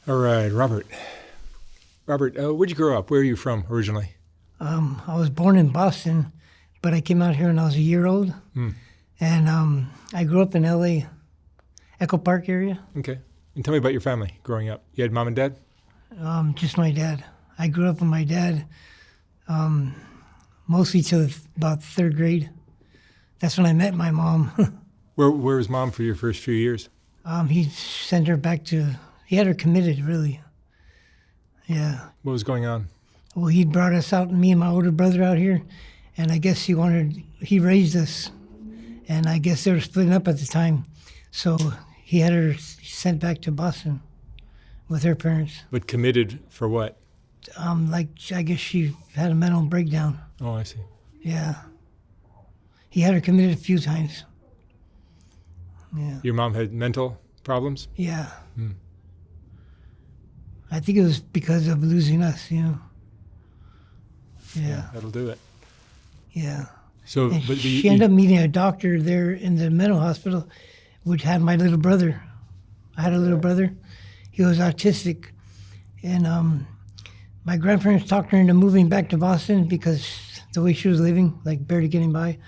All right, Robert. Robert, where'd you grow up? Where are you from originally? I was born in Boston, but I came out here when I was a year old. And I grew up in L.A., Echo Park area. Okay. And tell me about your family growing up. You had mom and dad? Just my dad. I grew up with my dad mostly till about third grade. That's when I met my mom. Where was mom for your first few years? He sent her back to, he had her committed, really. Yeah. What was going on? Well, he brought us out, me and my older brother out here, and I guess he raised us, and I guess they were splitting up at the time. So he had her sent back to Boston with her parents. But committed for what? I guess she had a mental breakdown. Oh, I see. Yeah. He had her committed a few times. Yeah. Your mom had mental problems? Yeah. I think it was because of losing us, Yeah. That'll do it. Yeah. So, And but she ended up meeting a doctor there in the mental hospital, which had my little brother. I had a little brother. He was autistic. And my grandparents talked her into moving back to Boston because the way she was living, like barely getting by.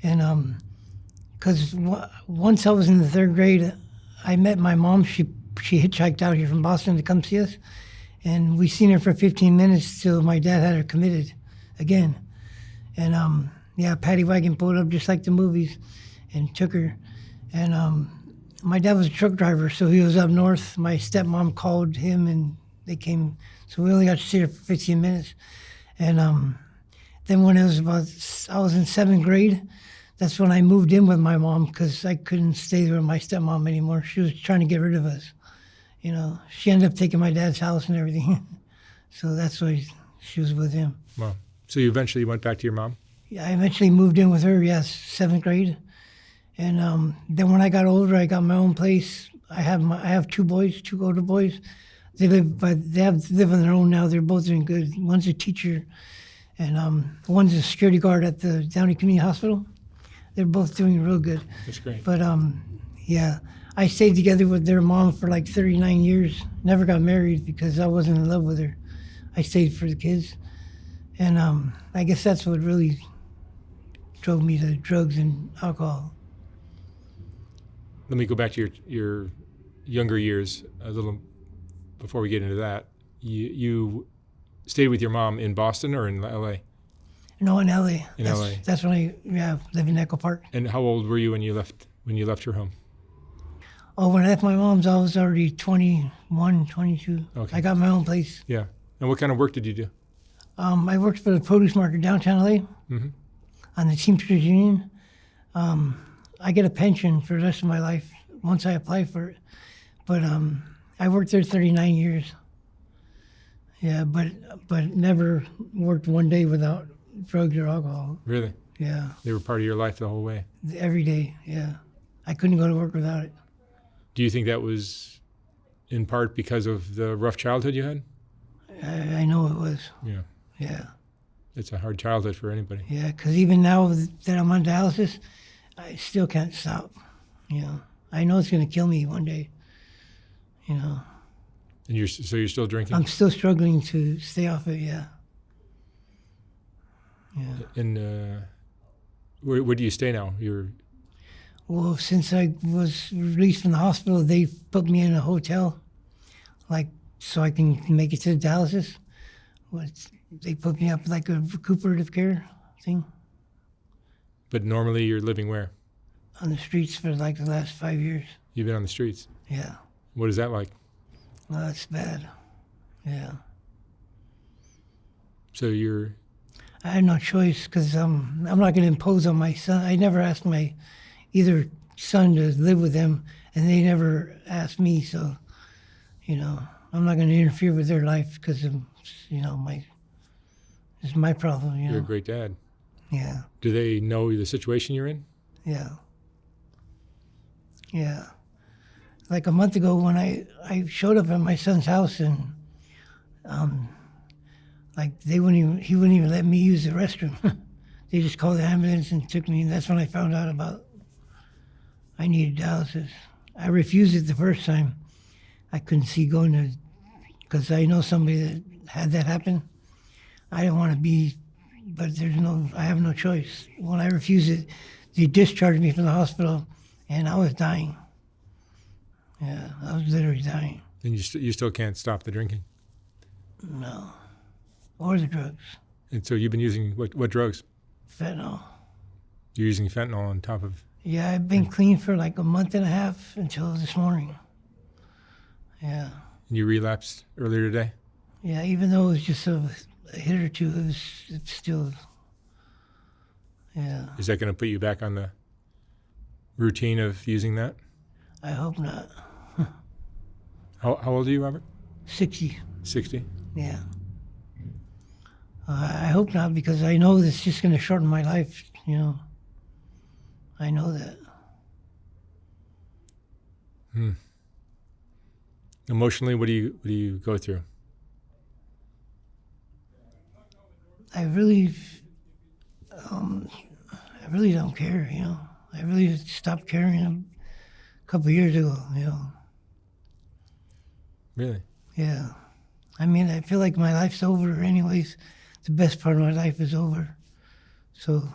And because once I was in the third grade, I met my mom. She hitchhiked out here from Boston to come see us. And we seen her for 15 minutes till my dad had her committed again. And paddy wagon pulled up just like the movies and took her. And my dad was a truck driver, so he was up north. My stepmom called him and they came. So we only got to see her for 15 minutes. And then when I was in seventh grade, that's when I moved in with my mom because I couldn't stay there with my stepmom anymore. She was trying to get rid of us. She ended up taking my dad's house and everything. So that's why she was with him. Wow. So you eventually went back to your mom? Yeah, I eventually moved in with her, yes, seventh grade. And then when I got older, I got my own place. I have two boys, two older boys. They live on their own now. They're both doing good. One's a teacher, and one's a security guard at the Downey Community Hospital. They're both doing real good. That's great. But yeah, I stayed together with their mom for like 39 years. Never got married because I wasn't in love with her. I stayed for the kids. And I guess that's what really drove me to drugs and alcohol. Let me go back to your younger years a little before we get into that. You stayed with your mom in Boston or in L.A.? No, in L.A. In L.A. That's when I lived in Echo Park. And how old were you when you left your home? Oh, when I left my mom's, I was already 21, 22. Okay. I got my own place. Yeah. And what kind of work did you do? I worked for the produce market downtown LA on the Teamsters Union. I get a pension for the rest of my life once I apply for it. But I worked there 39 years. Yeah, but never worked one day without drugs or alcohol. Really? Yeah. They were part of your life the whole way? Every day, yeah. I couldn't go to work without it. Do you think that was in part because of the rough childhood you had? I know it was. Yeah. Yeah. It's a hard childhood for anybody. Yeah, because even now that I'm on dialysis, I still can't stop. I know it's going to kill me one day. And you're still drinking? I'm still struggling to stay off it. Yeah. Yeah. And where do you stay now? Well, since I was released from the hospital, they put me in a hotel, so I can make it to the dialysis. They put me up like a recuperative care thing. But normally you're living where? On the streets for like the last 5 years. You've been on the streets? Yeah. What is that like? Well, that's bad. Yeah. So I had no choice because I'm not going to impose on my son. I never asked my either son to live with them, and they never asked me. So, I'm not going to interfere with their life because of, it's my problem. You're a great dad. Yeah. Do they know the situation you're in? Yeah. Yeah. Like a month ago when I showed up at my son's house and he wouldn't even let me use the restroom. They just called the ambulance and took me, and that's when I found out about I needed dialysis. I refused it the first time. I couldn't see going to because I know somebody that had that happen. I didn't want to be, but I have no choice. When I refused it, they discharged me from the hospital, and I was dying. Yeah, I was literally dying. And you still can't stop the drinking? No. Or the drugs. And so you've been using what drugs? Fentanyl. You're using fentanyl on top of... Yeah, I've been clean for like a month and a half until this morning. Yeah. And you relapsed earlier today? Yeah, even though it was just a hit or two, it's still... Yeah. Is that going to put you back on the routine of using that? I hope not. How old are you, Robert? 60. 60? Yeah. I hope not, because I know it's just going to shorten my life, you know. I know that. Emotionally, what do you go through? I really don't care, you know. I really stopped caring a couple of years ago, you know. Really? Yeah. I mean, I feel like my life's over anyways. The best part of my life is over. So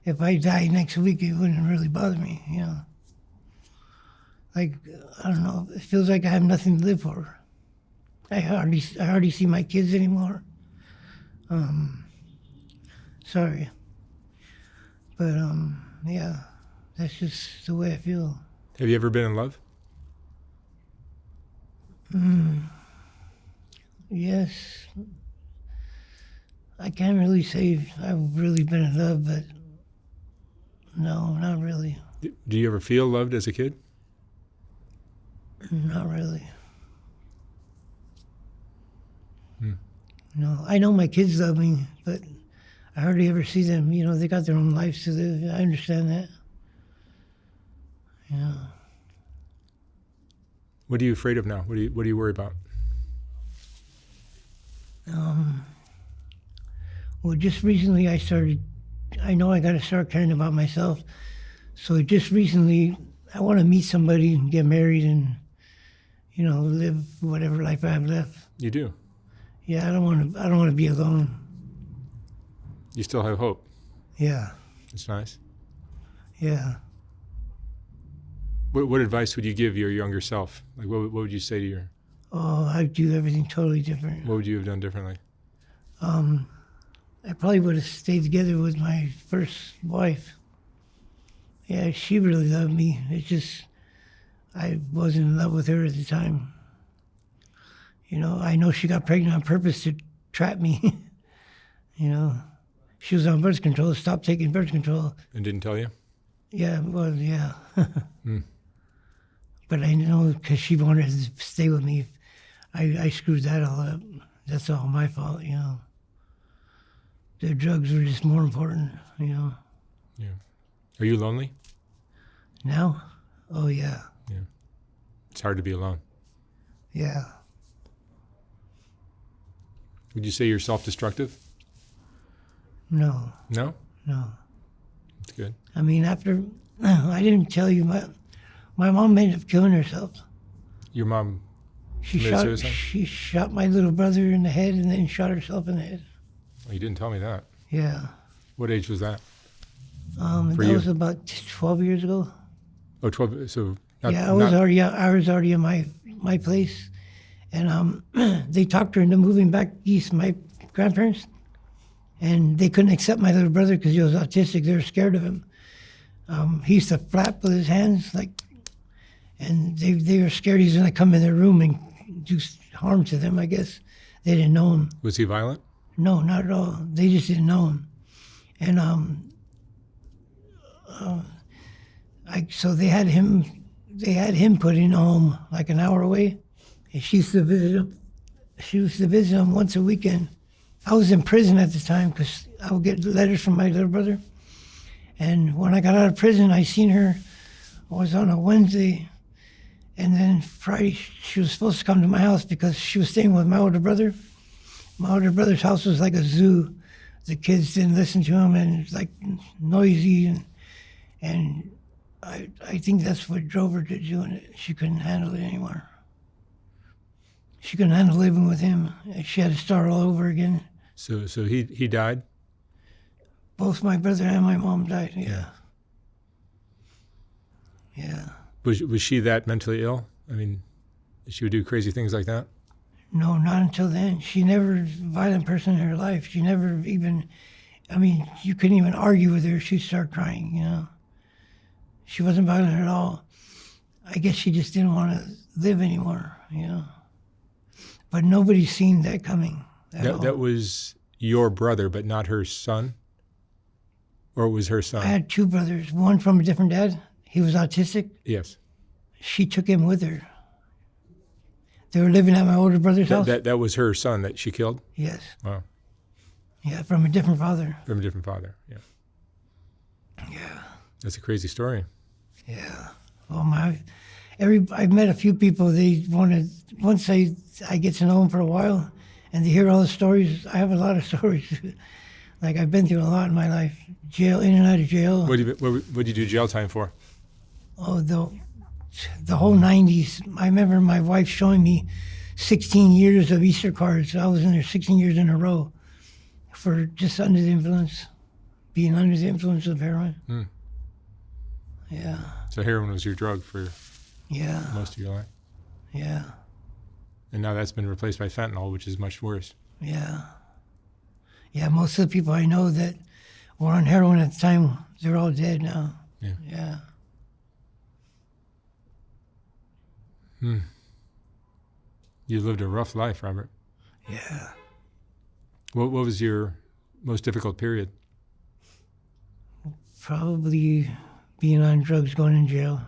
if I die next week, it wouldn't really bother me, you know. Like, I don't know, it feels like I have nothing to live for. I hardly see my kids anymore. Sorry. But, yeah, that's just the way I feel. Have you ever been in love? Yes. I can't really say I've really been in love, but no, not really. Do you ever feel loved as a kid? Not really. No, I know my kids love me, but I hardly ever see them. You know, they got their own lives to live. I understand that. Yeah. What are you afraid of now? What do you worry about? Well, just recently I know I got to start caring about myself. So just recently, I want to meet somebody and get married and, you know, live whatever life I have left. You do? Yeah, I don't want to be alone. You still have hope? Yeah. That's nice. Yeah. What advice would you give your younger self? Like, what would you say to your... Oh, I'd do everything totally different. What would you have done differently? I probably would have stayed together with my first wife. Yeah, she really loved me. It's just, I wasn't in love with her at the time. You know, I know she got pregnant on purpose to trap me. You know, she was on birth control, stopped taking birth control. And didn't tell you? Yeah, well, yeah. But I know because she wanted to stay with me, I screwed that all up. That's all my fault, you know. The drugs were just more important, you know. Yeah. Are you lonely? Now? Oh, yeah. Yeah. It's hard to be alone. Yeah. Would you say you're self-destructive? No. No? No. That's good. I mean, after, I didn't tell you, my mom ended up killing herself. Your mom She committed suicide? She shot my little brother in the head and then shot herself in the head. Oh, you didn't tell me that. Yeah. What age was that? That you? was about 12 years ago. Oh, 12. So not, Yeah, I was already in my place, and they talked her into moving back east. My grandparents, and they couldn't accept my little brother because he was autistic. They were scared of him. He used to flap with his hands and they were scared he's going to come in their room and do harm to them. I guess they didn't know him. Was he violent? No, not at all. They just didn't know him, and so they had him put in a home like an hour away. And she used to visit him. She used to visit him once a weekend. I was in prison at the time because I would get letters from my little brother. And when I got out of prison, I seen her. It was on a Wednesday, and then Friday she was supposed to come to my house because she was staying with my older brother. My older brother's house was like a zoo. The kids didn't listen to him, and it was like noisy, and I think that's what drove her to doing it. She couldn't handle it anymore. She couldn't handle living with him. She had to start all over again. So he died? Both my brother and my mom died, yeah. Yeah. Was she that mentally ill? I mean, she would do crazy things like that? No, not until then. She never was a violent person in her life. She never even, I mean, you couldn't even argue with her. She'd start crying, you know. She wasn't violent at all. I guess she just didn't want to live anymore, you know. But nobody's seen that coming at all. That was your brother, but not her son? Or it was her son? I had two brothers, one from a different dad. He was autistic. Yes. She took him with her. They were living at my older brother's house. That was her son that she killed? Yes. Wow. Yeah, from a different father. From a different father, yeah. Yeah. That's a crazy story. Yeah. Well, I've met a few people. They wanted, once I get to know them for a while, and they hear all the stories. I have a lot of stories. Like, I've been through a lot in my life. Jail, in and out of jail. What did you do jail time for? Oh, the whole 90s. I remember my wife showing me 16 years of Easter cards. I was in there 16 years in a row for just under the influence, being under the influence of heroin. Hmm. Yeah. So heroin was your drug for Yeah. most of your life? Yeah. And now that's been replaced by fentanyl, which is much worse. Yeah. Yeah, most of the people I know that were on heroin at the time, they're all dead now. Yeah. Yeah. You lived a rough life, Robert. Yeah. What was your most difficult period? Probably being on drugs, going in jail.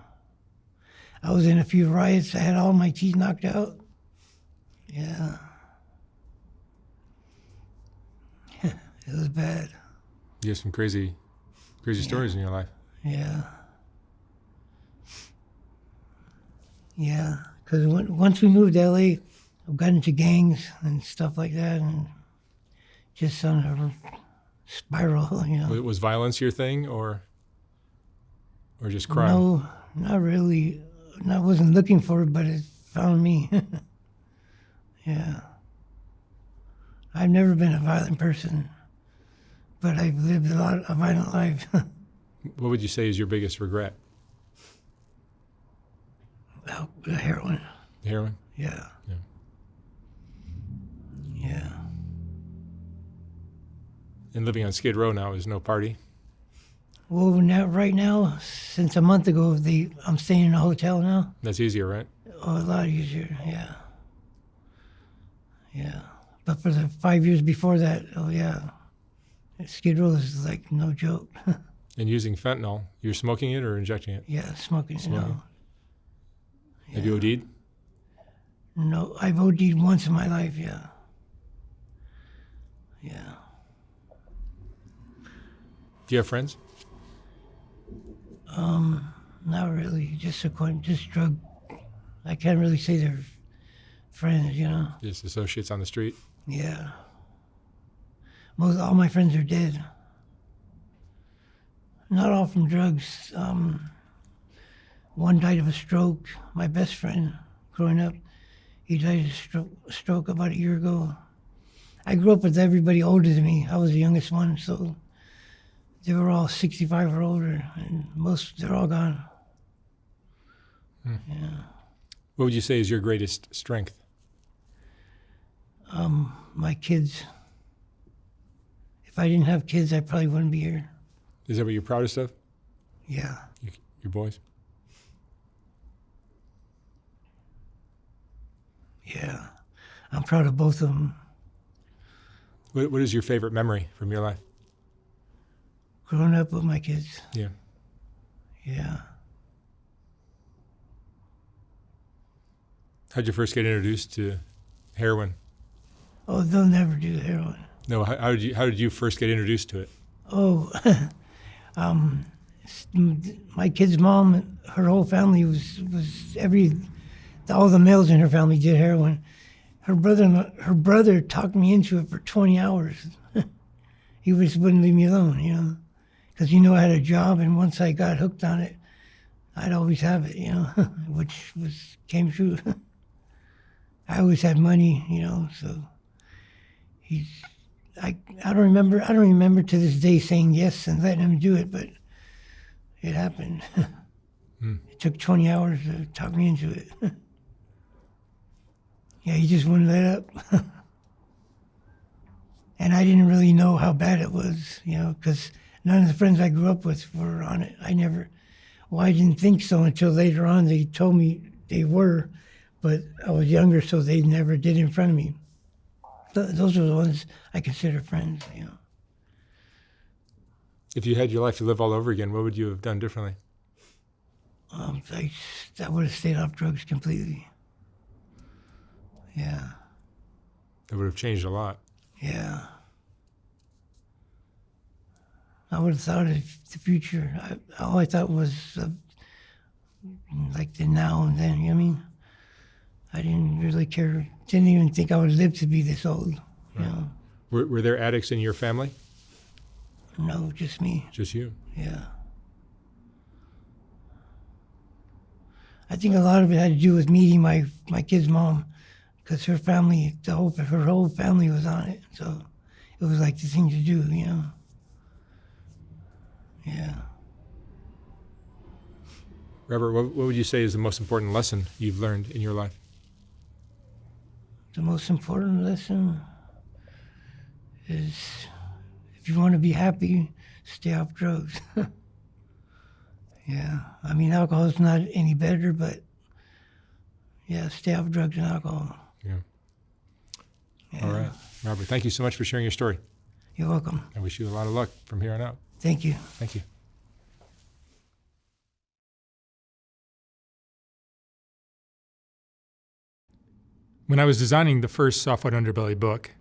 I was in a few riots. I had all my teeth knocked out. Yeah. It was bad. You have some crazy stories in your life. Yeah. Yeah. Because once we moved to LA, I got into gangs and stuff like that, and just on a spiral, you know. Was violence your thing, or just crime? No, not really. I wasn't looking for it, but it found me. Yeah. I've never been a violent person, but I've lived a violent life. What would you say is your biggest regret? The heroin. Heroin? Yeah. Yeah. Yeah. And living on Skid Row now is no party? Well, right now, since a month ago, I'm staying in a hotel now. That's easier, right? Oh, a lot easier, yeah. Yeah. But for the 5 years before that, oh, yeah. Skid Row is like no joke. And using fentanyl, you're smoking it or injecting it? Yeah, smoking. You know. Have you OD'd? No, I've OD'd once in my life, yeah. Yeah. Do you have friends? Not really. Just drug. I can't really say they're friends, you know. Just associates on the street? Yeah. All my friends are dead. Not all from drugs. One died of a stroke. My best friend, growing up, he died of a stroke about a year ago. I grew up with everybody older than me. I was the youngest one, so they were all 65 or older, and they're all gone. Yeah. What would you say is your greatest strength? My kids. If I didn't have kids, I probably wouldn't be here. Is that what you're proudest of? Yeah. Your boys? Yeah. I'm proud of both of them. What is your favorite memory from your life? Growing up with my kids. Yeah. Yeah. How'd you first get introduced to heroin? Oh, they'll never do heroin. No, how did you first get introduced to it? Oh, my kid's mom, her whole family was all the males in her family did heroin. Her brother talked me into it for 20 hours. He just wouldn't leave me alone, you know, because I had a job, and once I got hooked on it, I'd always have it, you know, which came true. I always had money, so he's, I don't remember to this day saying yes and letting him do it, but it happened. It took 20 hours to talk me into it. Yeah, he just wouldn't let up. And I didn't really know how bad it was, because none of the friends I grew up with were on it. I didn't think so until later on. They told me they were, but I was younger, so they never did it in front of me. Those are the ones I consider friends, If you had your life to live all over again, what would you have done differently? I would have stayed off drugs completely. Yeah. That would have changed a lot. Yeah. I would have thought of the future. All I thought was like the now and then, you know what I mean? I didn't really care. Didn't even think I would live to be this old, Were there addicts in your family? No, just me. Just you? Yeah. I think a lot of it had to do with meeting my kid's mom, because her family, her whole family was on it. So it was like the thing to do, Yeah. Robert, what would you say is the most important lesson you've learned in your life? The most important lesson is if you want to be happy, stay off drugs. Yeah. I mean, alcohol's not any better, but yeah, stay off drugs and alcohol. Yeah. All right. Robert, thank you so much for sharing your story. You're welcome. I wish you a lot of luck from here on out. Thank you. Thank you. When I was designing the first Soft White Underbelly book,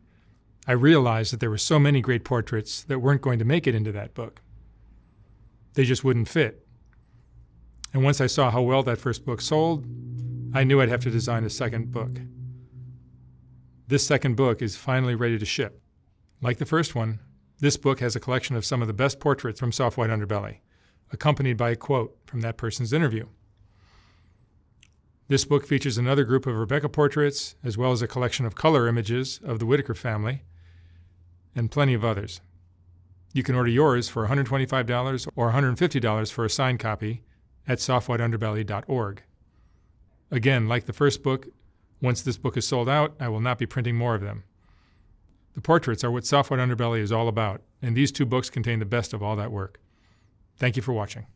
I realized that there were so many great portraits that weren't going to make it into that book. They just wouldn't fit. And once I saw how well that first book sold, I knew I'd have to design a second book. This second book is finally ready to ship. Like the first one, this book has a collection of some of the best portraits from Soft White Underbelly, accompanied by a quote from that person's interview. This book features another group of Rebecca portraits, as well as a collection of color images of the Whitaker family, and plenty of others. You can order yours for $125 or $150 for a signed copy at softwhiteunderbelly.org. Again, like the first book, once this book is sold out, I will not be printing more of them. The portraits are what Soft White Underbelly is all about, and these two books contain the best of all that work. Thank you for watching.